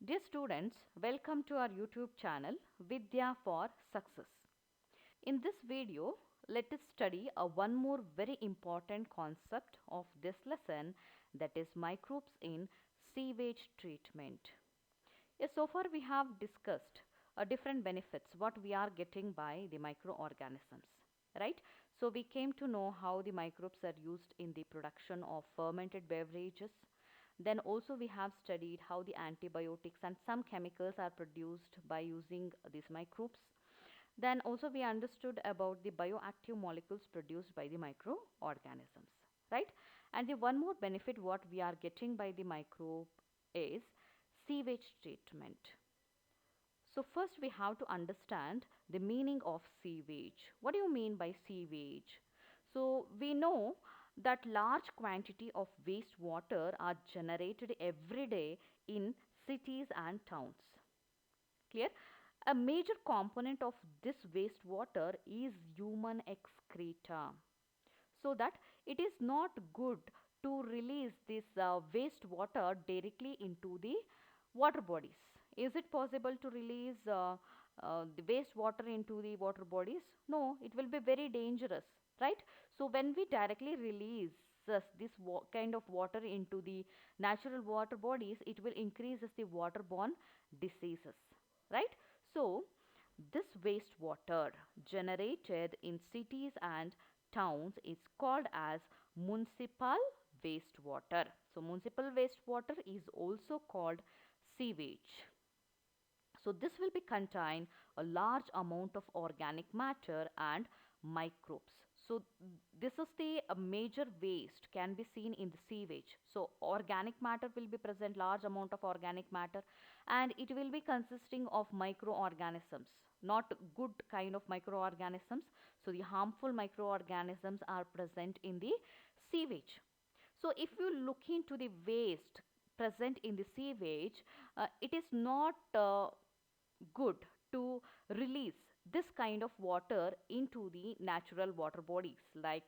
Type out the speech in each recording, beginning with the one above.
Dear students, welcome to our YouTube channel Vidya for Success. In this video, let us study one more very important concept of this lesson, that is microbes in sewage treatment. Yes, so far we have discussed different benefits what we are getting by the microorganisms, right? So we came to know how the microbes are used in the production of fermented beverages. Then also we have studied how the antibiotics and some chemicals are produced by using these microbes. Then also we understood about the bioactive molecules produced by the microorganisms, right? And the one more benefit what we are getting by the microbe is sewage treatment. So first we have to understand the meaning of sewage. What do you mean by sewage? So we know that large quantity of wastewater are generated every day in cities and towns. Clear? A major component of this wastewater is human excreta. So that it is not good to release this wastewater directly into the water bodies. Is it possible to release the wastewater into the water bodies? No, it will be very dangerous, right? So when we directly release this kind of water into the natural water bodies, it will increase the waterborne diseases, right? So this wastewater generated in cities and towns is called as municipal wastewater. So municipal wastewater is also called sewage. So this will be contain a large amount of organic matter and microbes. So this is the major waste can be seen in the sewage. So organic matter will be present, large amount of organic matter, and it will be consisting of microorganisms, not good kind of microorganisms. So the harmful microorganisms are present in the sewage. So if you look into the waste present in the sewage, it is not good to release this kind of water into the natural water bodies like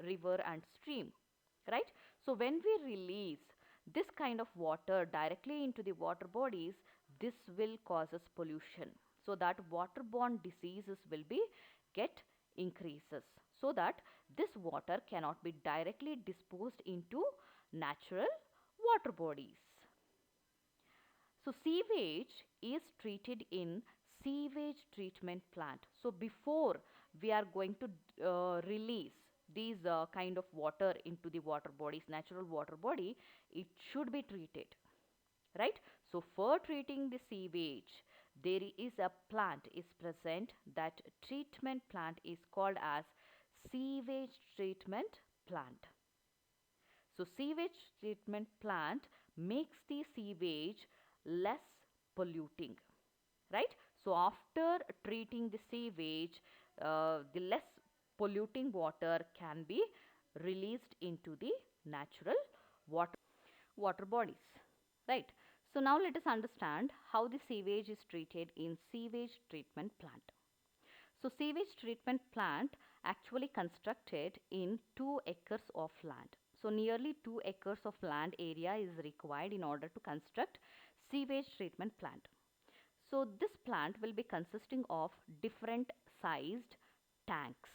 river and stream, right? So when we release this kind of water directly into the water bodies, this will causes pollution, so that waterborne diseases will be get increases, so that this water cannot be directly disposed into natural water bodies. So sewage is treated in sewage treatment plant. So before we are going to release these kind of water into the water bodies, natural water body, it should be treated, right? So for treating the sewage, there is a plant is present. That treatment plant is called as sewage treatment plant. So sewage treatment plant makes the sewage less polluting, right? So after treating the sewage, the less polluting water can be released into the natural water bodies, right? So now let us understand how the sewage is treated in sewage treatment plant. So sewage treatment plant actually constructed in 2 acres of land. So nearly 2 acres of land area is required in order to construct sewage treatment plant. So this plant will be consisting of different sized tanks.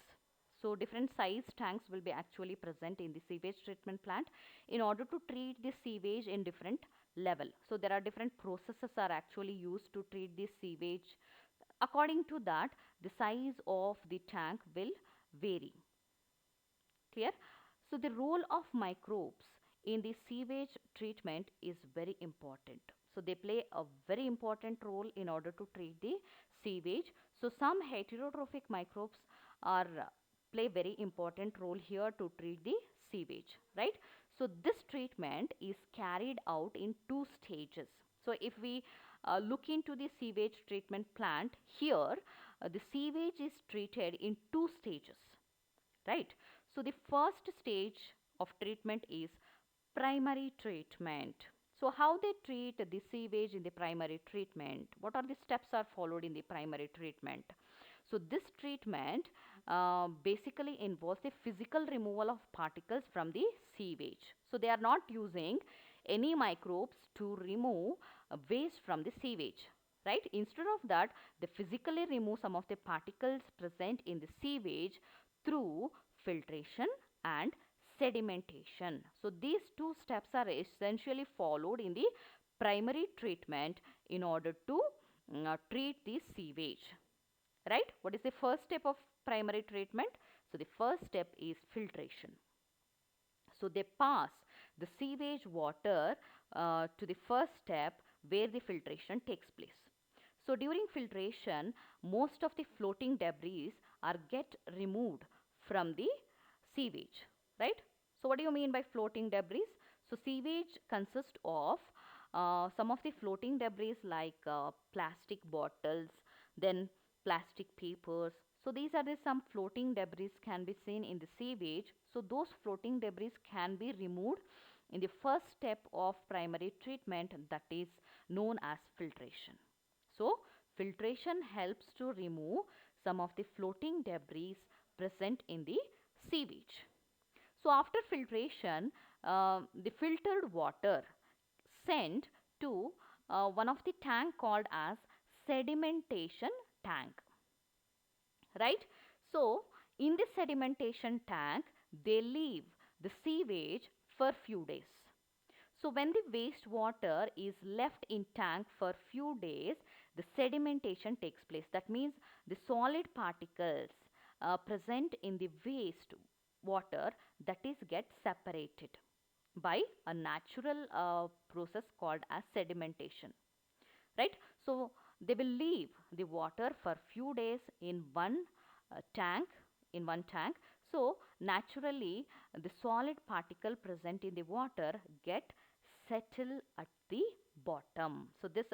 So different sized tanks will be actually present in the sewage treatment plant in order to treat the sewage in different level. So there are different processes are actually used to treat this sewage. According to that, the size of the tank will vary. Clear? So the role of microbes in the sewage treatment is very important. So they play a very important role in order to treat the sewage. So some heterotrophic microbes are play very important role here to treat the sewage, right? So this treatment is carried out in 2 stages. So if we look into the sewage treatment plant here, the sewage is treated in 2 stages, right? So the first stage of treatment is primary treatment. So how they treat the sewage in the primary treatment? What are the steps are followed in the primary treatment? So this treatment basically involves the physical removal of particles from the sewage. So they are not using any microbes to remove waste from the sewage, right? Instead of that, they physically remove some of the particles present in the sewage through filtration and sedimentation. So these two steps are essentially followed in the primary treatment in order to treat the sewage, right? What is the first step of primary treatment? So the first step is filtration. So they pass the sewage water to the first step where the filtration takes place. So during filtration, most of the floating debris are get removed from the sewage, right? So what do you mean by floating debris? So sewage consists of some of the floating debris like plastic bottles, then plastic papers. So these are the some floating debris can be seen in the sewage. So those floating debris can be removed in the first step of primary treatment, that is known as filtration. So filtration helps to remove some of the floating debris present in the sewage. So after filtration, the filtered water sent to one of the tank called as sedimentation tank, right? So in the sedimentation tank, they leave the sewage for few days. So when the wastewater is left in tank for few days, the sedimentation takes place. That means the solid particles present in the waste water, that is get separated by a natural process called as sedimentation, right? So they will leave the water for few days in one tank, so naturally the solid particle present in the water get settle at the bottom. So this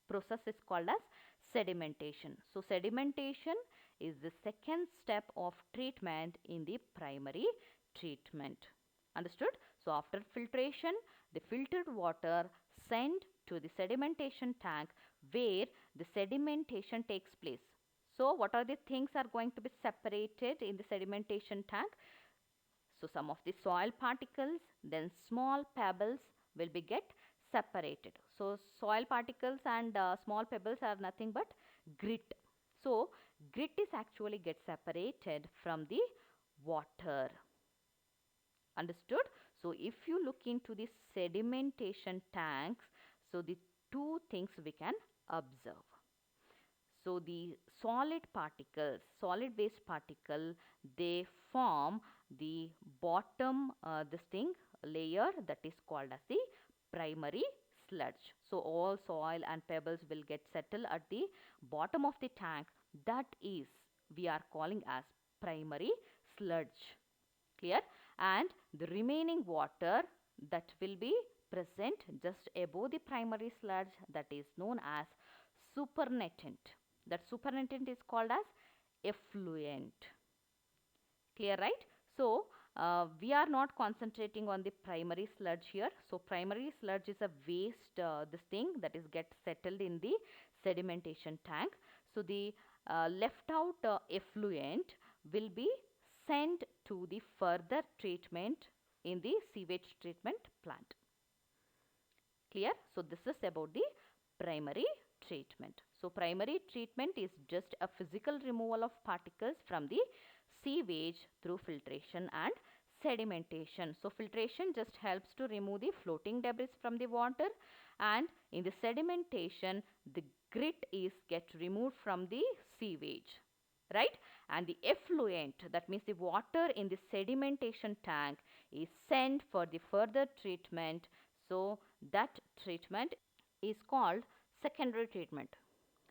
process is called as sedimentation. So sedimentation is the second step of treatment in the primary treatment. Understood? So after filtration, the filtered water sent to the sedimentation tank where the sedimentation takes place. So what are the things are going to be separated in the sedimentation tank? So some of the soil particles, then small pebbles will be get separated. So soil particles and small pebbles are nothing but grit. So grit is actually get separated from the water. Understood? So if you look into the sedimentation tanks, so the two things we can observe. So the solid particles, solid waste particle, they form the bottom this thing layer, that is called as the primary sludge. So all soil and pebbles will get settled at the bottom of the tank, that is we are calling as primary sludge. Clear? And the remaining water that will be present just above the primary sludge, that is known as supernatant. That supernatant is called as effluent. Clear, right? So we are not concentrating on the primary sludge here. So primary sludge is a waste this thing that is get settled in the sedimentation tank. So the left out effluent will be sent to the further treatment in the sewage treatment plant. Clear? So this is about the primary treatment. So primary treatment is just a physical removal of particles from the sewage through filtration and sedimentation. So filtration just helps to remove the floating debris from the water, and in the sedimentation the grit is get removed from the sewage, right? And the effluent, that means the water in the sedimentation tank, is sent for the further treatment. So that treatment is called secondary treatment.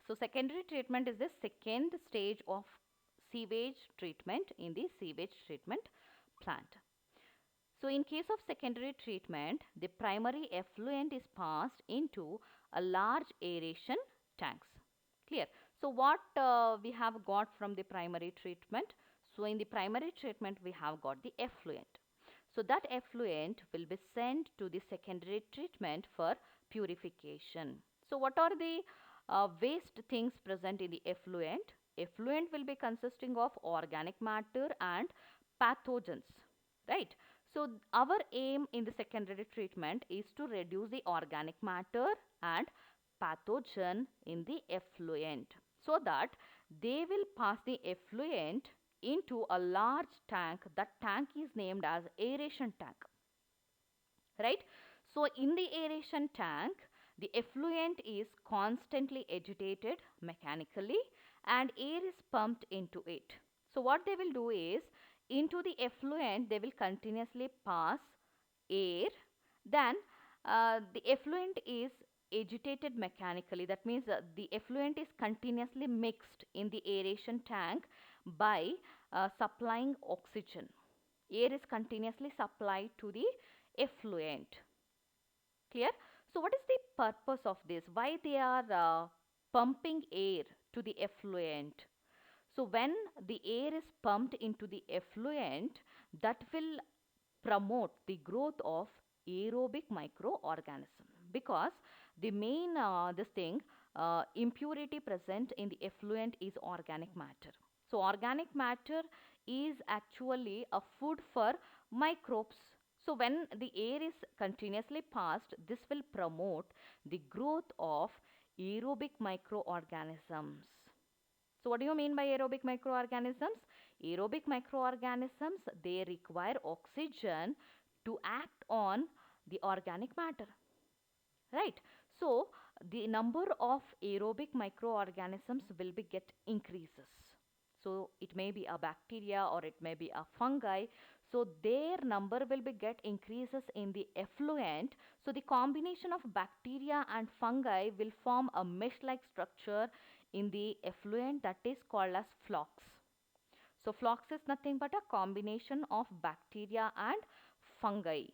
So secondary treatment is the second stage of sewage treatment in the sewage treatment plant. So in case of secondary treatment, the primary effluent is passed into a large aeration tanks. Clear? So what we have got from the primary treatment? So in the primary treatment we have got the effluent. So that effluent will be sent to the secondary treatment for purification. So what are the waste things present in the effluent? Effluent will be consisting of organic matter and pathogens, right? So our aim in the secondary treatment is to reduce the organic matter and pathogen in the effluent so that they will pass the effluent into a large tank. That tank is named as aeration tank, right? So in the aeration tank, the effluent is constantly agitated mechanically and air is pumped into it. So what they will do is, into the effluent they will continuously pass air. Then the effluent is agitated mechanically. That means the effluent is continuously mixed in the aeration tank by supplying oxygen. Air is continuously supplied to the effluent. Clear? So what is the purpose of this? Why they are pumping air to the effluent? So when the air is pumped into the effluent, that will promote the growth of aerobic microorganism, because the main this thing impurity present in the effluent is organic matter. So organic matter is actually a food for microbes. So when the air is continuously passed, this will promote the growth of aerobic microorganisms. So what do you mean by aerobic microorganisms? Aerobic microorganisms, they require oxygen to act on the organic matter, right? So the number of aerobic microorganisms will be get increases. So it may be a bacteria or it may be a fungi. So their number will be get increases in the effluent. So the combination of bacteria and fungi will form a mesh like structure in the effluent, that is called as flocks. So flocks is nothing but a combination of bacteria and fungi.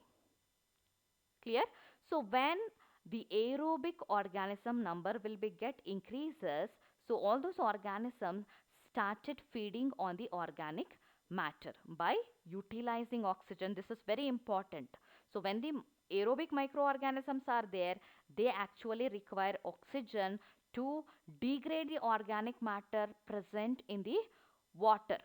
Clear? So when the aerobic organism number will be get increases, so all those organisms started feeding on the organic matter by utilizing oxygen. This is very important. So when the aerobic microorganisms are there, they actually require oxygen to degrade the organic matter present in the water.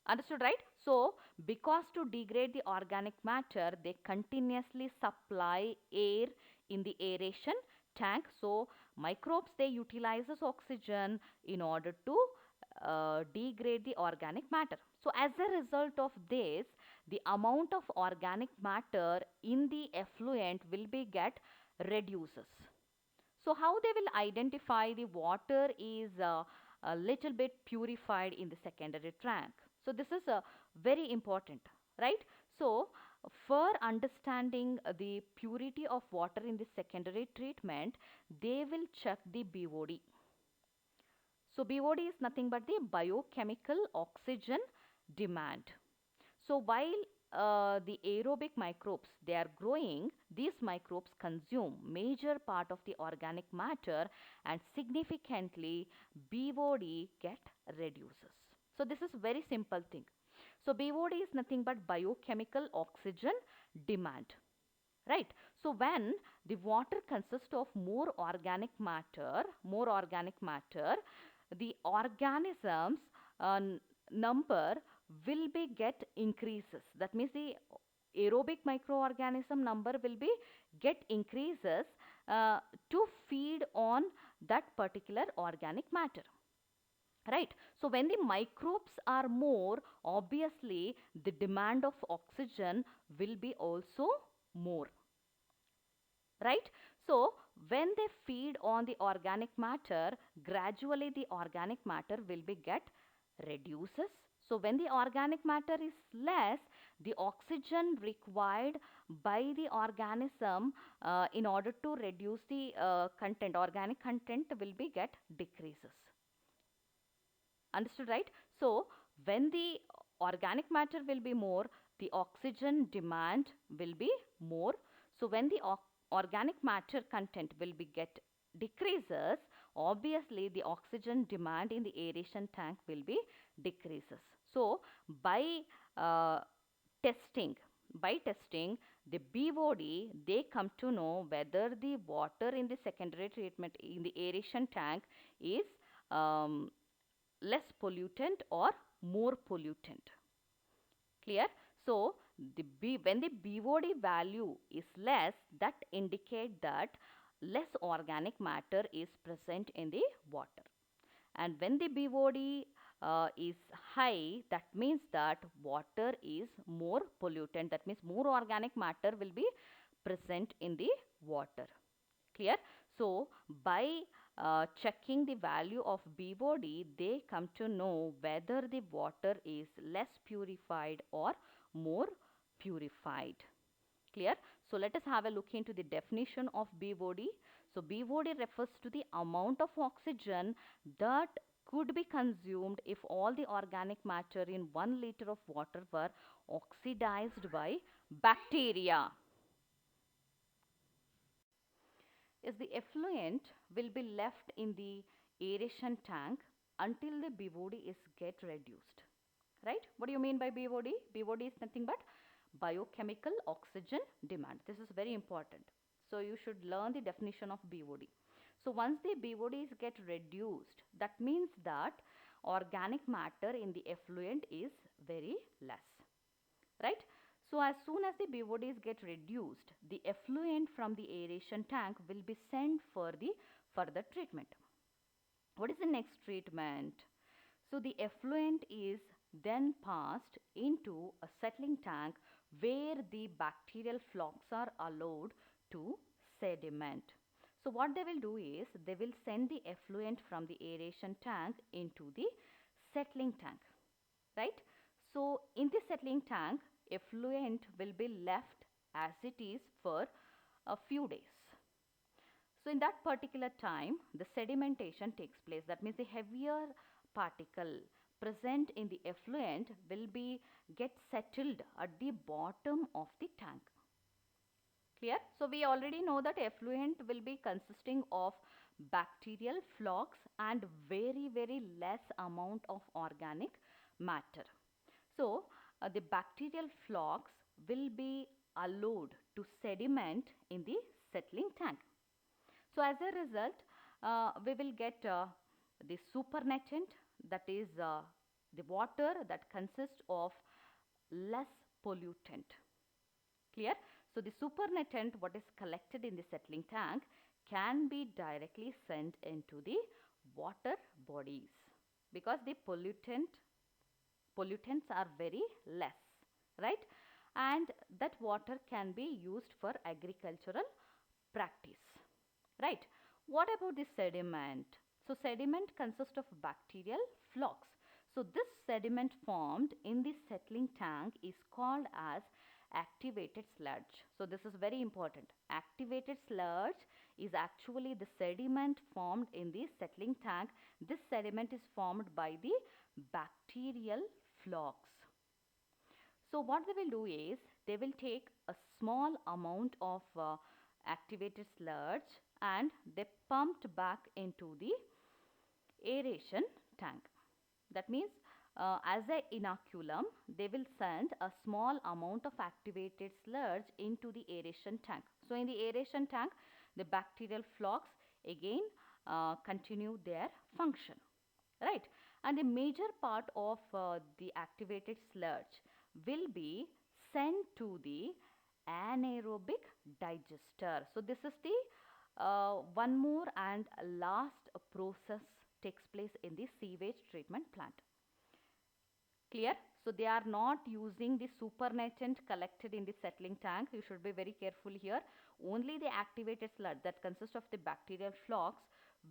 Understood, right? So because to degrade the organic matter, they continuously supply air in the aeration tank. So microbes, they utilizes oxygen in order to degrade the organic matter. So as a result of this, the amount of organic matter in the effluent will be get reduces. So how they will identify the water is a little bit purified in the secondary tank. So this is very important, right? So for understanding the purity of water in the secondary treatment, they will check the BOD. So BOD is nothing but the biochemical oxygen demand. So while the aerobic microbes, they are growing, these microbes consume major part of the organic matter and significantly BOD get reduces. So this is very simple thing. So BOD is nothing but biochemical oxygen demand, right? So when the water consists of more organic matter, the organisms number will be get increases. That means the aerobic microorganism number will be get increases to feed on that particular organic matter, right? So when the microbes are more, obviously the demand of oxygen will be also more, right? So when they feed on the organic matter, gradually the organic matter will be get reduces. So when the organic matter is less, the oxygen required by the organism in order to reduce the organic content will be get decreases. Understood, right? So when the organic matter will be more, the oxygen demand will be more. So when the organic matter content will be get decreases, obviously the oxygen demand in the aeration tank will be decreases. So by uh, testing, the BOD, they come to know whether the water in the secondary treatment in the aeration tank is um, less pollutant or more pollutant. Clear? So when the BOD value is less, that indicate that less organic matter is present in the water. And when the BOD is high, that means that water is more pollutant. That means more organic matter will be present in the water. Clear? So by checking the value of BOD, they come to know whether the water is less purified or more purified. Clear? So let us have a look into the definition of BOD. So BOD refers to the amount of oxygen that could be consumed if all the organic matter in 1 liter of water were oxidized by bacteria. Is the effluent will be left in the aeration tank until the BOD is get reduced. Right? What do you mean by BOD? BOD is nothing but biochemical oxygen demand. This is very important. So you should learn the definition of BOD. So once the BODs get reduced, that means that organic matter in the effluent is very less. Right? So as soon as the BODs get reduced, the effluent from the aeration tank will be sent for the further treatment. What is the next treatment? So the effluent is then passed into a settling tank where the bacterial flocks are allowed to sediment. So what they will do is they will send the effluent from the aeration tank into the settling tank, right? So in the settling tank, effluent will be left as it is for a few days. So in that particular time, the sedimentation takes place. That means the heavier particle present in the effluent will be get settled at the bottom of the tank. Clear? So we already know that effluent will be consisting of bacterial flocks and very less amount of organic matter. So the bacterial flocks will be allowed to sediment in the settling tank. So as a result, we will get the supernatant, that is the water that consists of less pollutant. Clear? So the supernatant, what is collected in the settling tank, can be directly sent into the water bodies because the pollutants are very less, right? And that water can be used for agricultural practice, right? What about the sediment? So sediment consists of bacterial flocks. So this sediment formed in the settling tank is called as activated sludge. So this is very important. Activated sludge is actually the sediment formed in the settling tank. This sediment is formed by the bacterial flocks. So what they will do is they will take a small amount of activated sludge and they pumped back into the aeration tank. That means as a inoculum, they will send a small amount of activated sludge into the aeration tank. So in the aeration tank, the bacterial flocks again continue their function, right? And a major part of the activated sludge will be sent to the anaerobic digester. So this is the one more and last process takes place in the sewage treatment plant. Clear? So they are not using the supernatant collected in the settling tank. You should be very careful here. Only the activated sludge that consists of the bacterial flocks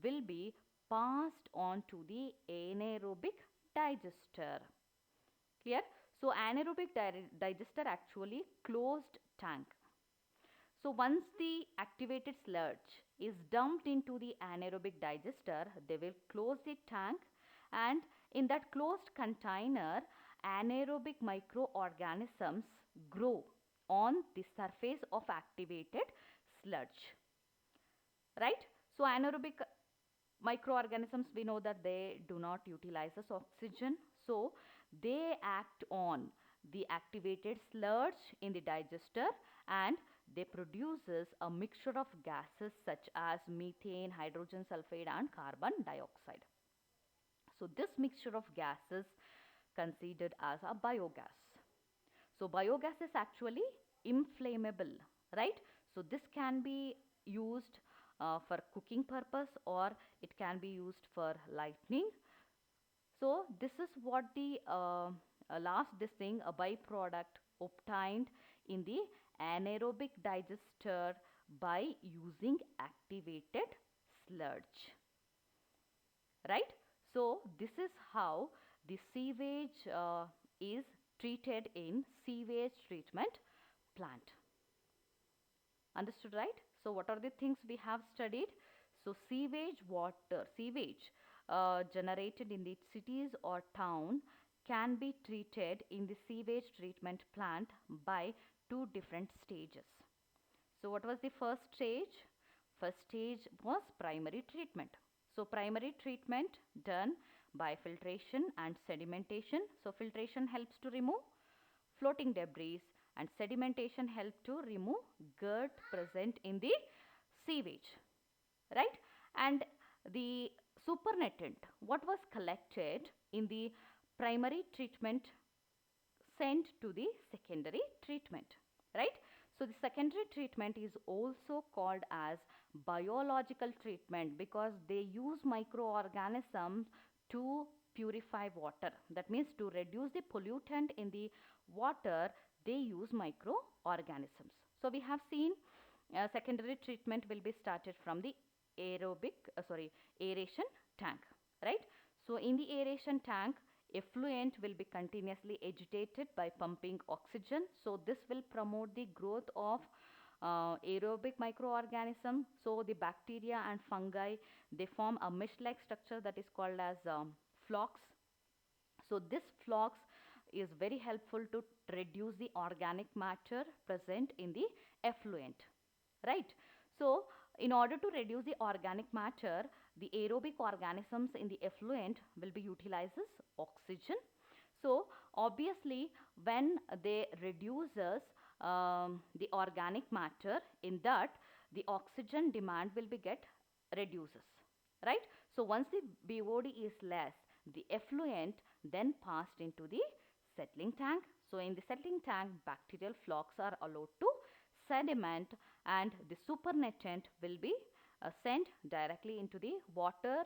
will be passed on to the anaerobic digester. Clear? So anaerobic digester actually closed tank. So once the activated sludge is dumped into the anaerobic digester, they will close the tank, and in that closed container, anaerobic microorganisms grow on the surface of activated sludge. Right? So anaerobic microorganisms, we know that they do not utilize oxygen, so they act on the activated sludge in the digester and they produces a mixture of gases such as methane, hydrogen sulfide and carbon dioxide. So this mixture of gases considered as a biogas. So biogas is actually inflammable, right? So this can be used for cooking purpose, or it can be used for lighting. So this is what the last this thing, a byproduct obtained in the anaerobic digester by using activated sludge, right? So this is how the sewage is treated in sewage treatment plant. Understood, right? So what are the things we have studied? So sewage generated in the cities or town can be treated in the sewage treatment plant by two different stages. So what was the first stage? First stage was primary treatment. So primary treatment done by filtration and sedimentation. So filtration helps to remove floating debris, and sedimentation help to remove dirt present in the sewage, right? And the supernatant, what was collected in the primary treatment, sent to the secondary treatment, right? So the secondary treatment is also called as biological treatment because they use microorganisms to purify water. That means to reduce the pollutant in the water, they use microorganisms. So we have seen secondary treatment will be started from the aeration tank, right? So in the aeration tank, effluent will be continuously agitated by pumping oxygen. So this will promote the growth of aerobic microorganism. So the bacteria and fungi, they form a mesh-like structure that is called as flocks. So this flocks is very helpful to reduce the organic matter present in the effluent, right? So in order to reduce the organic matter, the aerobic organisms in the effluent will be utilizes oxygen. So obviously when they reduces the organic matter in that, the oxygen demand will be get reduces, right? So once the BOD is less, the effluent then passed into the settling tank. So in the settling tank, bacterial flocks are allowed to sediment, and the supernatant will be sent directly into the water,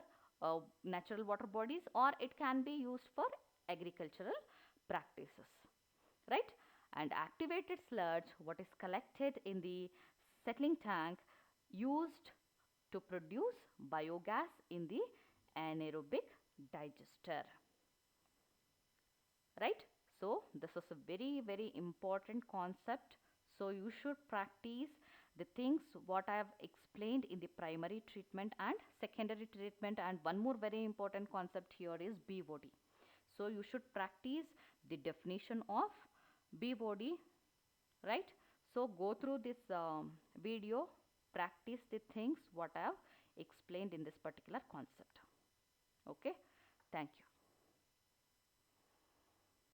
natural water bodies, or it can be used for agricultural practices, right? And activated sludge, what is collected in the settling tank, used to produce biogas in the anaerobic digester, right? So this is a very, very important concept. So you should practice the things what I have explained in the primary treatment and secondary treatment. And one more very important concept here is BOD. So you should practice the definition of BOD, right? So go through this video, practice the things what I have explained in this particular concept. Okay, thank you.